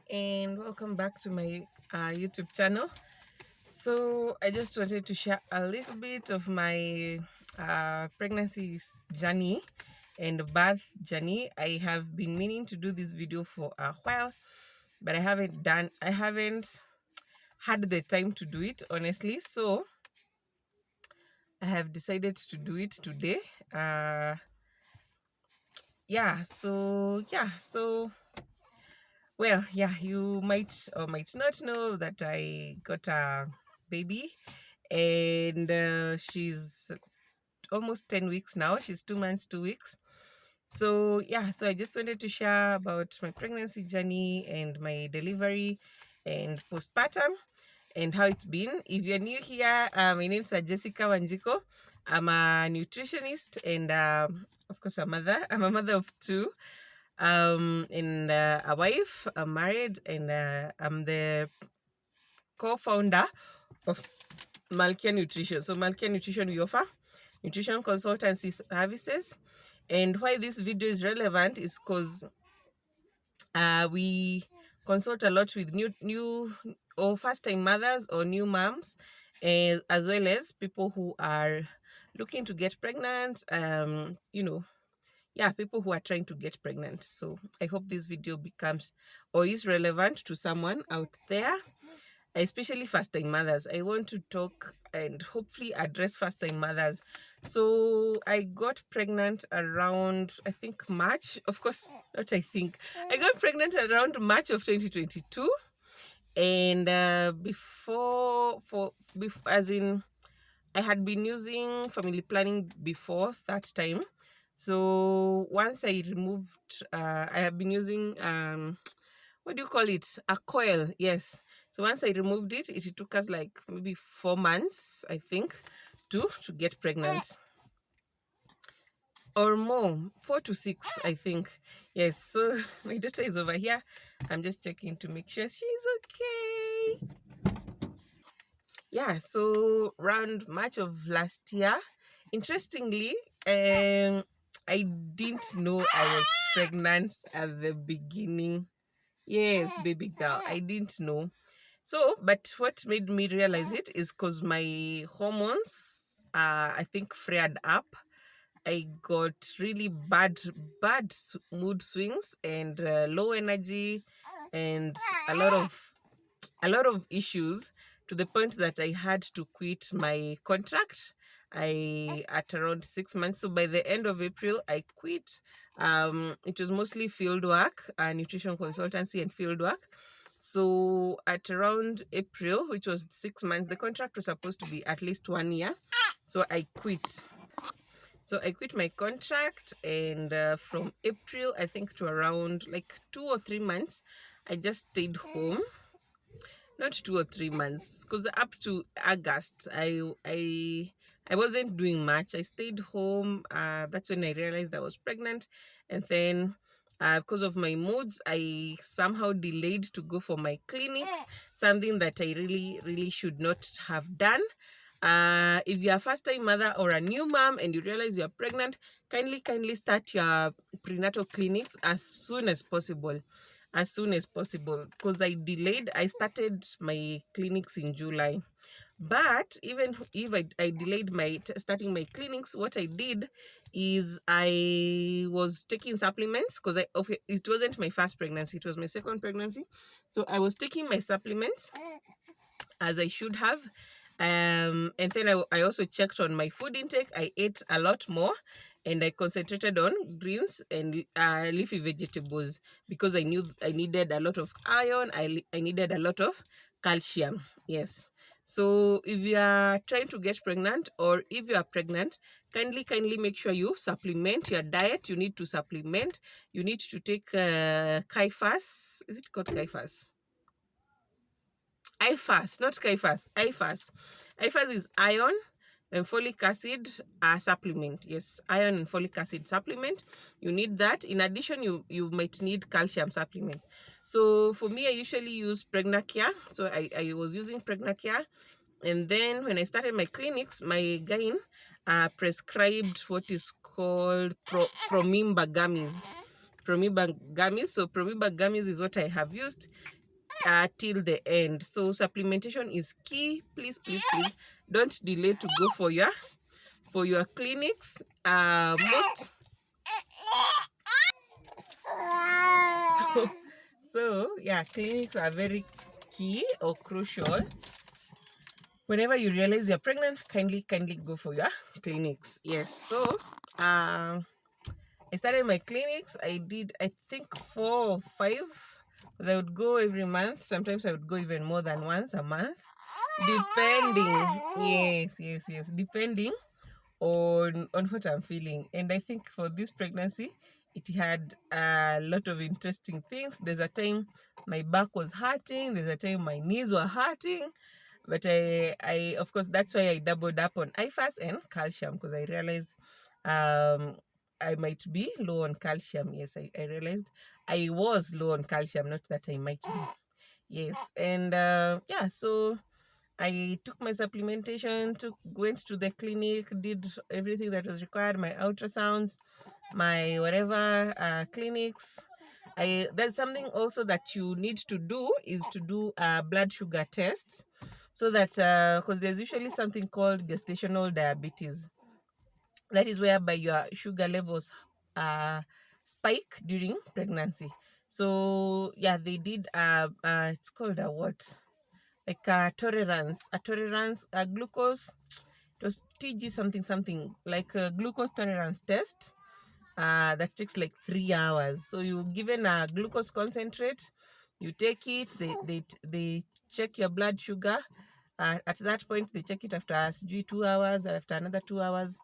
and welcome back to my YouTube channel. So I just wanted to share a little bit of my pregnancy journey and birth journey. I have been meaning to do this video for a while, but I haven't had the time to do it, honestly. So I have decided to do it today. uh so well, yeah, you might or might not know that I got a baby, and she's almost 10 weeks now. She's 2 months, 2 weeks. So, yeah, so I just wanted to share about my pregnancy journey and my delivery and postpartum and how it's been. If you're new here, my name is Jessica Wanjiko. I'm a nutritionist and, of course, a mother. I'm a mother of two, and a wife. I'm married, and I'm the co-founder of Malkia Nutrition. So Malkia Nutrition, we offer nutrition consultancy services. And why this video is relevant is because we consult a lot with new or first time mothers or new moms, as well as people who are looking to get pregnant, people who are trying to get pregnant. So I hope this video becomes or is relevant to someone out there, especially first time mothers. I want to talk and hopefully address first time mothers. So I got pregnant around, I think, March. Of course, not I think. I got pregnant around March of 2022. And as in, I had been using family planning before that time. So once I removed, I have been using what do you call it? A coil, yes. So once I removed it, it took us like maybe 4 months, I think, to get pregnant. Or more, 4 to 6, I think. Yes, so my daughter is over here. I'm just checking to make sure she's okay. Yeah, so around March of last year, interestingly, I didn't know I was pregnant at the beginning. Yes, baby girl, I didn't know. So, but what made me realize it is because my hormones, I think, flared up. I got really bad mood swings and low energy, and a lot of issues, to the point that I had to quit my contract. I at around 6 months. So by the end of April, I quit. It was mostly field work, nutrition consultancy and field work. So at around April, which was 6 months, the contract was supposed to be at least 1 year. So I quit. So I quit my contract, and from April, I think, to around like 2 or 3 months, I just stayed home. Not 2 or 3 months, because up to August, I wasn't doing much. I stayed home. That's when I realized I was pregnant, and then because of my moods, I somehow delayed to go for my clinics, something that I really should not have done. If you're a first time mother or a new mom and you realize you're pregnant, kindly start your prenatal clinics as soon as possible. As soon as possible, because I started my clinics in July. But even if I delayed starting my clinics, what I did is I was taking supplements, because it wasn't my first pregnancy, it was my second pregnancy. So I was taking my supplements as I should have. And then I also checked on my food intake. I ate a lot more, and I concentrated on greens and leafy vegetables, because I knew I needed a lot of iron. I needed a lot of calcium. Yes. So if you are trying to get pregnant, or if you are pregnant, kindly make sure you supplement your diet. You need to supplement. You need to take Kaifas. Is it called Kaifas? IFAS, not Kaifas, IFAS. IFAS is iron and folic acid supplement. Yes, iron and folic acid supplement. You need that. In addition, you might need calcium supplements. So for me, I usually use Pregnacare. So I was using Pregnacare. And then when I started my clinics, my gyne prescribed what is called Promimba gummies. Promiba gummies. So Promiba gummies is what I have used till the end. So supplementation is key. Please, please, please don't delay to go for your clinics. Most so yeah, clinics are very key or crucial. Whenever you realize you're pregnant, kindly go for your clinics. Yes. So I started my clinics. I did, I think, 4 or 5. I would go every month. Sometimes I would go even more than once a month, depending. Yes, depending on what I'm feeling. And I think for this pregnancy, it had a lot of interesting things. There's a time my back was hurting. There's a time my knees were hurting. But I of course, that's why I doubled up on IFAS and calcium, because I realized I might be low on calcium. Yes, I realized I was low on calcium, not that I might be. Yes, and yeah, so I took my supplementation, went to the clinic, did everything that was required, my ultrasounds, my whatever clinics. There's something also that you need to do, is to do a blood sugar test, so that because there's usually something called gestational diabetes. That is whereby your sugar levels spike during pregnancy. So yeah, they did it's called a what? Like a glucose. It was TG something something, like a glucose tolerance test. That takes like 3 hours. So you're given a glucose concentrate, you take it, they check your blood sugar. At that point, they check it after 2 hours, and after another 2 hours.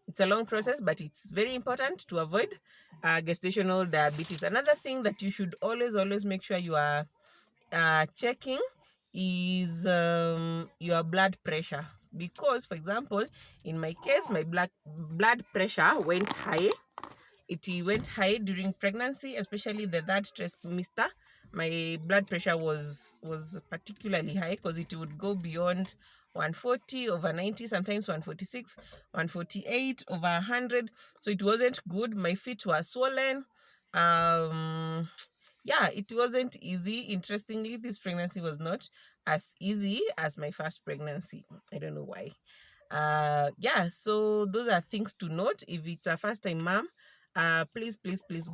It's a long process, but it's very important to avoid gestational diabetes. Another thing that you should always make sure you are checking is your blood pressure. Because, for example, in my case, my blood pressure went high. It went high during pregnancy, especially the third trimester. My blood pressure was particularly high, because it would go beyond 140 over 90, sometimes 146, 148 over 100. So it wasn't good. My feet were swollen. Yeah, it wasn't easy. Interestingly, this pregnancy was not as easy as my first pregnancy. I don't know why. Yeah, so those are things to note. If it's a first time mom, please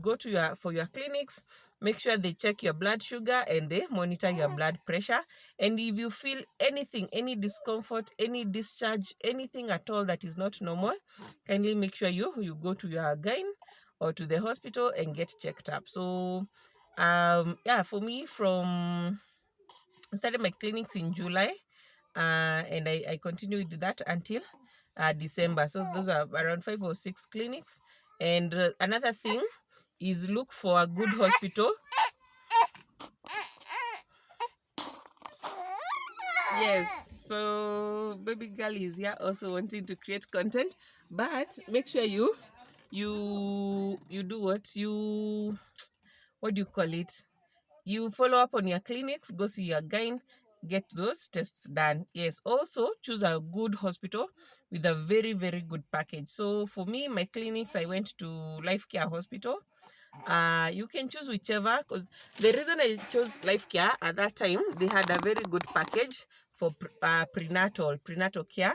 go to your clinics. Make sure they check your blood sugar and they monitor your blood pressure. And if you feel anything, any discomfort, any discharge, anything at all that is not normal, kindly make sure you go to your gyne or to the hospital and get checked up. So yeah, for me, I started my clinics in July, and I continued with that until December. So those are around 5 or 6 clinics. And another thing is, look for a good hospital. Yes, so baby girl is here also wanting to create content, but make sure you do what do you call it? You follow up on your clinics, go see your gyne, get those tests done. Yes, also choose a good hospital with a very, very good package. So for me, my clinics, I went to Life Care Hospital. You can choose whichever, because the reason I chose Life Care at that time, they had a very good package for prenatal care.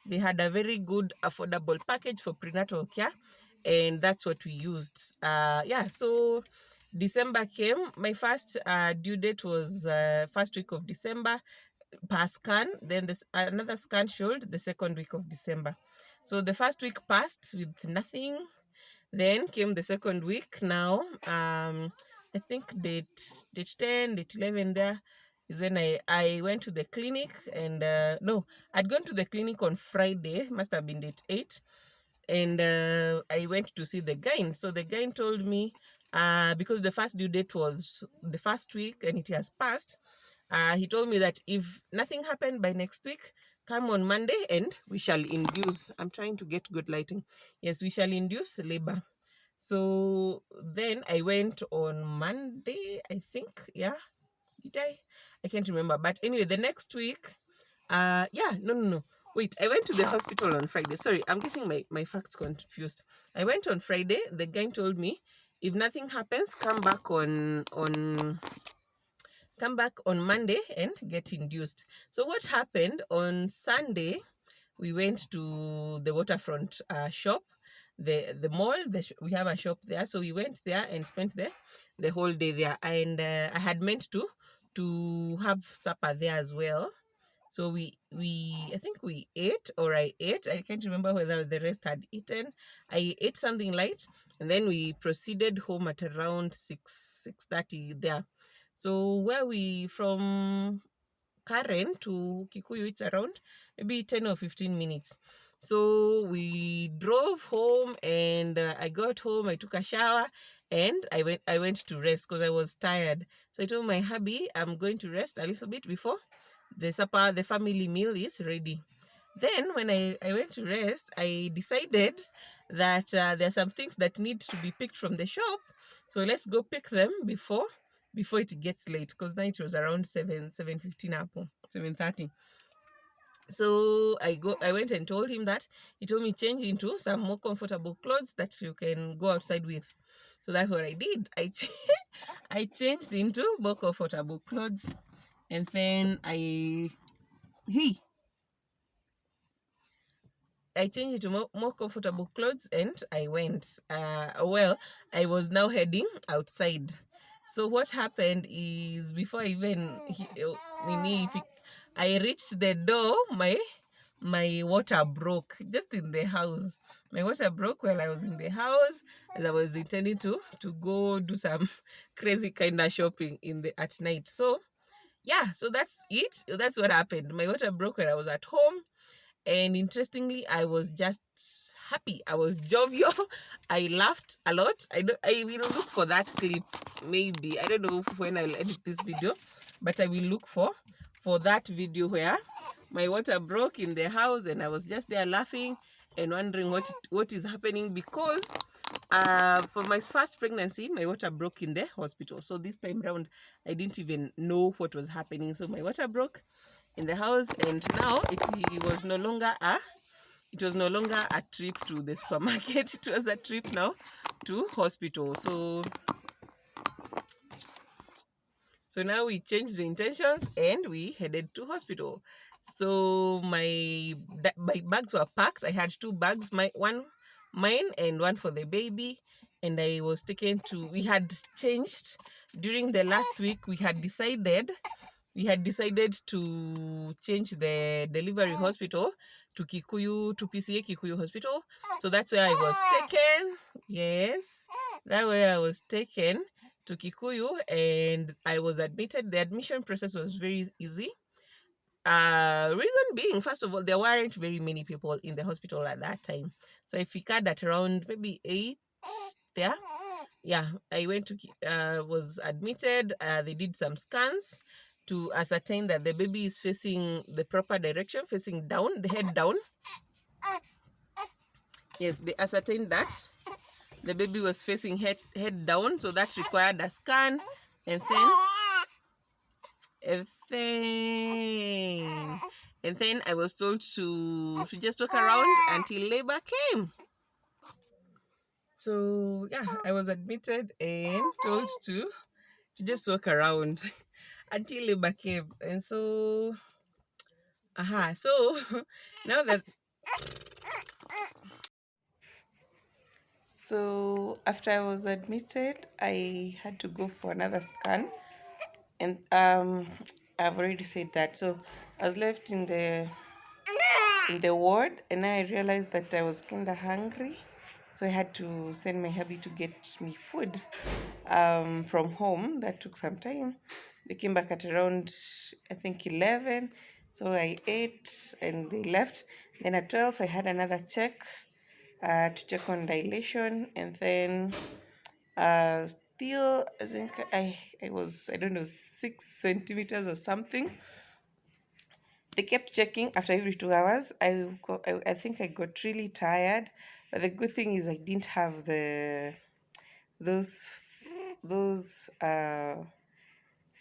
They had a very good affordable package for prenatal care, and that's what we used. Yeah, so December came. My first due date was first week of December per scan. Then this another scan showed the second week of December. So the first week passed with nothing. Then came the second week. Now, I think date 10, date 11 there is when I went to the clinic. And no, I'd gone to the clinic on Friday, must have been date 8. And I went to see the gyne. So the gyne told me, because the first due date was the first week and it has passed, he told me that if nothing happened by next week, come on Monday and we shall induce. I'm trying to get good lighting. Yes, we shall induce labor. So then I went on Monday, I think. Yeah, did I can't remember. But anyway, the next week, yeah, no. Wait, I went to the hospital on Friday. Sorry, I'm getting my facts confused. I went on Friday. The guy told me If nothing happens, come back on Monday and get induced. So what happened on Sunday? We went to the waterfront shop, the mall. We have a shop there, so we went there and spent the whole day there. And I had meant to have supper there as well. So we I think we ate, or I ate. I can't remember whether the rest had eaten. I ate something light, and then we proceeded home at around 6:30 there. So where we from Karen to Kikuyu, it's around maybe 10 or 15 minutes. So we drove home, and I got home, I took a shower, and I went to rest because I was tired. So I told my hubby I'm going to rest a little bit before the family meal is ready. Then when I went to rest, I decided that there are some things that need to be picked from the shop. So let's go pick them before it gets late, because now it was around 7:15 apple 7:30. So I went and told him that. He told me change into some more comfortable clothes that you can go outside with. So that's what I did. I changed into more comfortable clothes, and then he I changed into more comfortable clothes, and I went. I was now heading outside. So what happened is, before I even I reached the door, my water broke just in the house. My water broke while I was in the house, as I was intending to go do some crazy kind of shopping at night. So yeah, so that's it. That's what happened. My water broke when I was at home, and interestingly, I was just happy. I was jovial. I laughed a lot. I will look for that clip. Maybe I don't know when I'll edit this video, but I will look for that video where my water broke in the house, and I was just there laughing and wondering what is happening, because for my first pregnancy, my water broke in the hospital. So this time round, I didn't even know what was happening. So my water broke in the house, and now it was no longer a trip to the supermarket. It was a trip now to hospital. So now we changed the intentions and we headed to hospital. So my bags were packed. I had two bags, mine and one for the baby. And I was taken to, we had changed during the last week. We had decided to change the delivery hospital to PCA Kikuyu Hospital. So that's where I was taken. Yes, that's where I was taken to Kikuyu, and I was admitted. The admission process was very easy. Reason being, first of all, there weren't very many people in the hospital at that time. So I figured at around maybe 8 there. Yeah, I was admitted. They did some scans to ascertain that the baby is facing the proper direction, facing down, the head down. Yes, they ascertained that the baby was facing head down, so that required a scan, and then and then I was told to just walk around until labor came. So yeah, I was admitted and told to just walk around until labor came. And so so now that so after I was admitted, I had to go for another scan, and I've already said that. So I was left in the ward, and I realized that I was kind of hungry, so I had to send my hubby to get me food from home. That took some time. They came back at around, I think, 11. So I ate and they left. Then at 12, I had another check to check on dilation. And then still, I think I was, I don't know, 6 centimeters or something. They kept checking after every 2 hours. I think I got really tired. But the good thing is I didn't have those those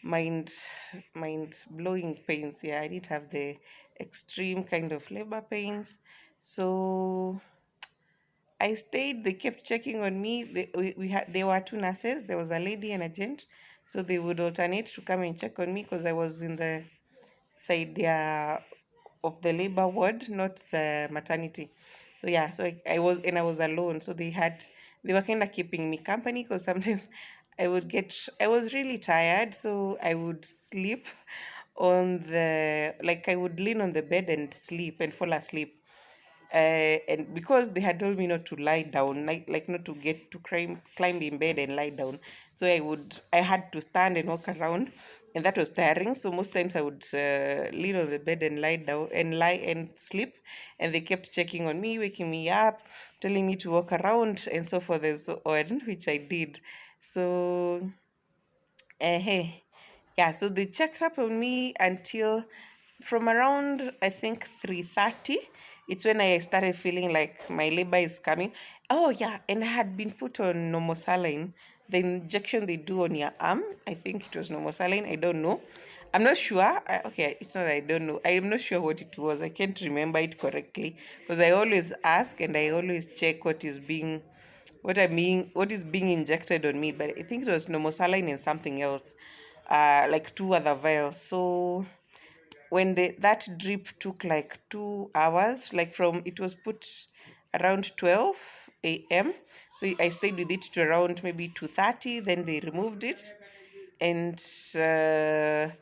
mind blowing pains. Yeah, I didn't have the extreme kind of labor pains. So I stayed. They kept checking on me. We had there were two nurses. There was a lady and a gent, so they would alternate to come and check on me because I was in the side there of the labor ward, not the maternity. So yeah, so I was alone. So they were kind of keeping me company because sometimes I was really tired, so I would sleep on the like I would lean on the bed and sleep and fall asleep. And because they had told me not to lie down, like not to get to climb in bed and lie down, so I had to stand and walk around, and that was tiring. So most times I would lean on the bed and lie down and lie and sleep, and they kept checking on me, waking me up, telling me to walk around and so forth and so on, which I did. So hey, yeah, so they checked up on me until from around I think 3:30. It's when I started feeling like my labor is coming. Oh yeah, and I had been put on normosaline, the injection they do on your arm. I think it was normosaline. I don't know. I'm not sure. Okay, it's not that I don't know. I am not sure what it was. I can't remember it correctly because I always ask and I always check what is being injected on me. But I think it was normosaline and something else, like two other vials. So when that drip took like 2 hours, like from it was put around 12 a.m. So I stayed with it to around maybe 2:30. Then they removed it, and I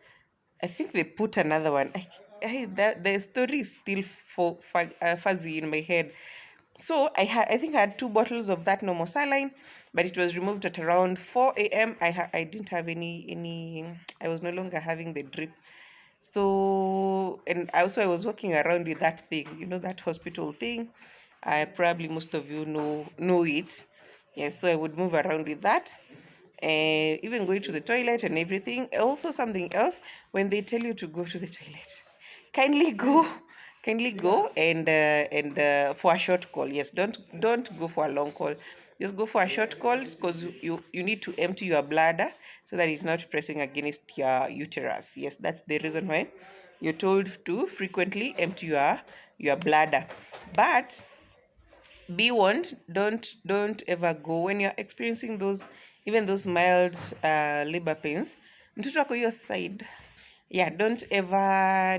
think they put another one. The story is still fuzzy in my head. So I think I had 2 bottles of that normal saline, but it was removed at around 4 a.m. I didn't have any. I was no longer having the drip. So and I was walking around with that thing, that hospital thing. I probably most of you know it. Yes, so I would move around with that, and even going to the toilet and everything. Also, something else, when they tell you to go to the toilet, kindly go, kindly go and for a short call. Yes, don't go for a long call. Just go for a short call because you need to empty your bladder so that it's not pressing against your uterus. Yes, that's the reason why you're told to frequently empty your bladder. But be warned, don't ever go when you're experiencing those mild labor pains. Mtoto ako hiyo side. Yeah, don't ever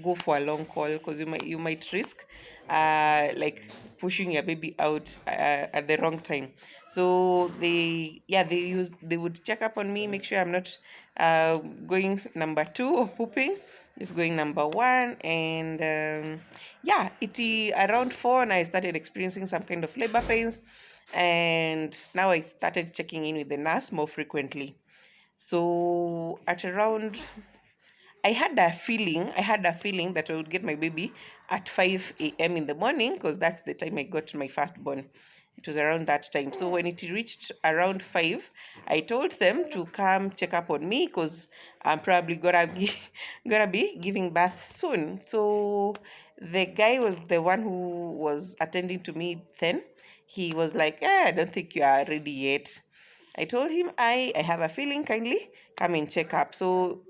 go for a long call because you might risk like pushing your baby out at the wrong time. So they would check up on me, make sure I'm not going number 2 or pooping, just going number 1. And around 4 and I started experiencing some kind of labor pains, and now I started checking in with the nurse more frequently. So at around, I had a feeling that I would get my baby at 5 a.m. in the morning because that's the time I got my firstborn. It was around that time. So when it reached around 5, I told them to come check up on me because I'm probably gonna be giving birth soon. So the guy was the one who was attending to me then. He was like, I don't think you are ready yet. I told him I have a feeling, kindly come and check up. So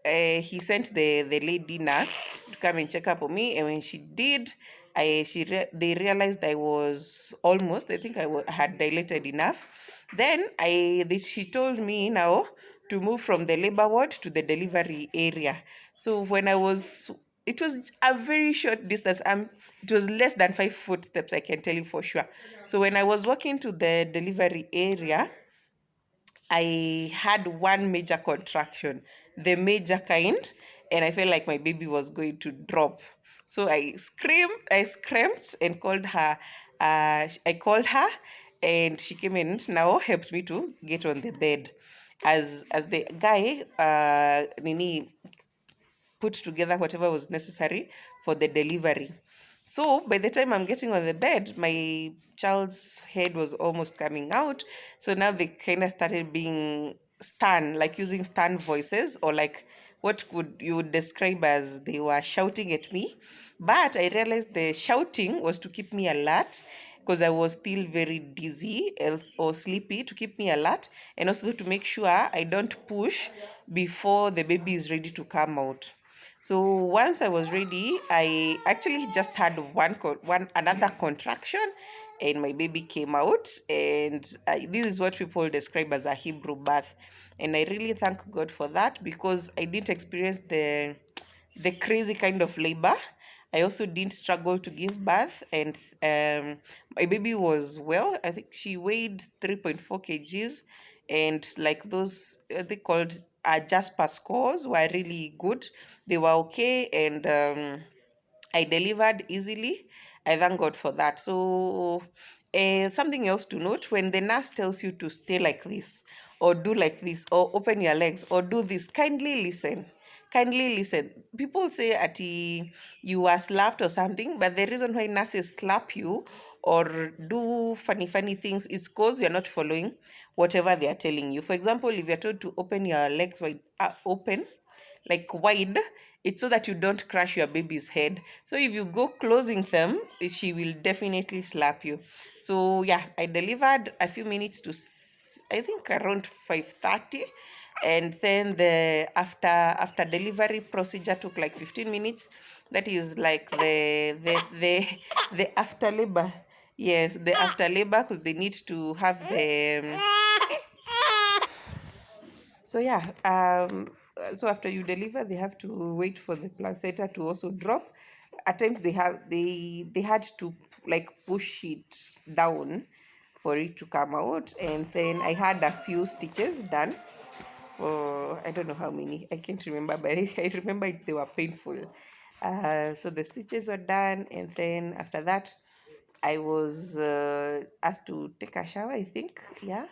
he sent the lady nurse to come and check up on me, and when she did, they realized I was almost, I think had dilated enough. Then she told me now to move from the labor ward to the delivery area. So when I was it was a very short distance. It was less than 5 footsteps, I can tell you for sure. So when I was walking to the delivery area, I had one major contraction, the major kind, and I felt like my baby was going to drop. So I screamed and called her. I called her, and she came and now helped me to get on the bed. As the guy, Nini, put together whatever was necessary for the delivery. So by the time I'm getting on the bed, my child's head was almost coming out. So now they kind of started being stern, like using stern voices, or like what could you would describe as they were shouting at me. But I realized the shouting was to keep me alert because I was still very dizzy or sleepy, to keep me alert, and also to make sure I don't push before the baby is ready to come out. So once I was ready, I actually just had one another contraction, and my baby came out. And this is what people describe as a Hebrew birth, and I really thank God for that, because I didn't experience the crazy kind of labor. I also didn't struggle to give birth, and my baby was well. I think she weighed 3.4 kgs, and like those they called Jasper scores were really good. They were okay, and I delivered easily. I thank God for that. So, something else to note, when the nurse tells you to stay like this, or do like this, or open your legs, or do this, kindly listen. Kindly listen. People say at you are slapped or something, but the reason why nurses slap you or do funny things is because you're not following whatever they are telling you. For example, if you're told to open your legs wide open, like wide, it's so that you don't crush your baby's head. So if you go closing them, she will definitely slap you. So yeah, I delivered a few minutes to I think around 5:30, and then the after delivery procedure took like 15 minutes. That is like the after labor. Yes, the after labor, because they need to have the so yeah, so after you deliver, they have to wait for the placenta to also drop. At times they had to like push it down for it to come out, and then I had a few stitches done. For I don't know how many, I can't remember, but I remember they were painful. So the stitches were done, and then after that, I was asked to take a shower, I think. Yeah.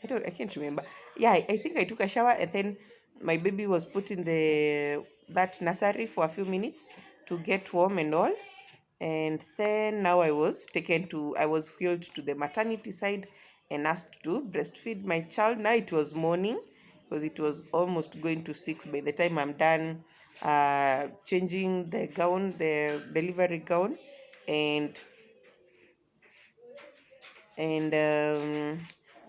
I can't remember. Yeah, I think I took a shower, and then my baby was put in the that nursery for a few minutes to get warm and all. And then now I was wheeled to the maternity side and asked to breastfeed my child. Now it was morning, because it was almost going to 6 by the time I'm done changing the gown, the delivery gown, and and um,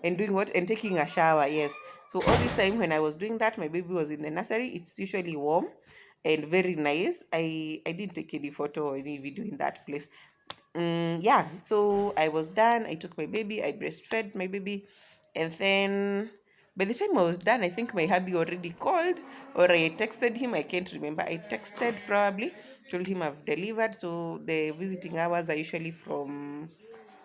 and doing what, and taking a shower. Yes. So all this time when I was doing that, my baby was in the nursery. It's usually warm and very nice. I didn't take any photo or any video in that place. Yeah, so I was done. I took my baby, I breastfed my baby, and then by the time I was done, I think my hubby already called, or I texted him. I can't remember. I texted probably, told him I've delivered. So the visiting hours are usually from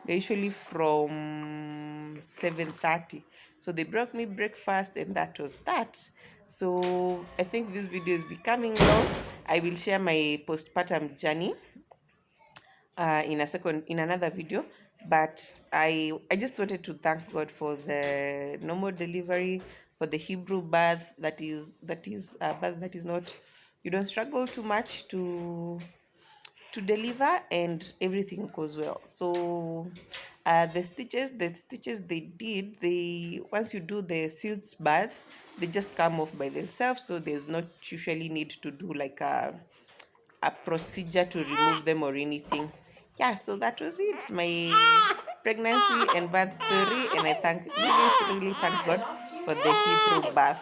they're usually from 7:30. So they brought me breakfast, and that was that. So I think this video is becoming long. I will share my postpartum journey in another video, but I just wanted to thank God for the normal delivery, for the Hebrew birth, that is a birth that is not, you don't struggle too much to deliver, and everything goes well. So the stitches they did, they once you do the seals bath, they just come off by themselves, so there's not usually need to do like a procedure to remove them or anything. Yeah, so that was it, my pregnancy and birth story, and I really thank God for the Hebrew birth.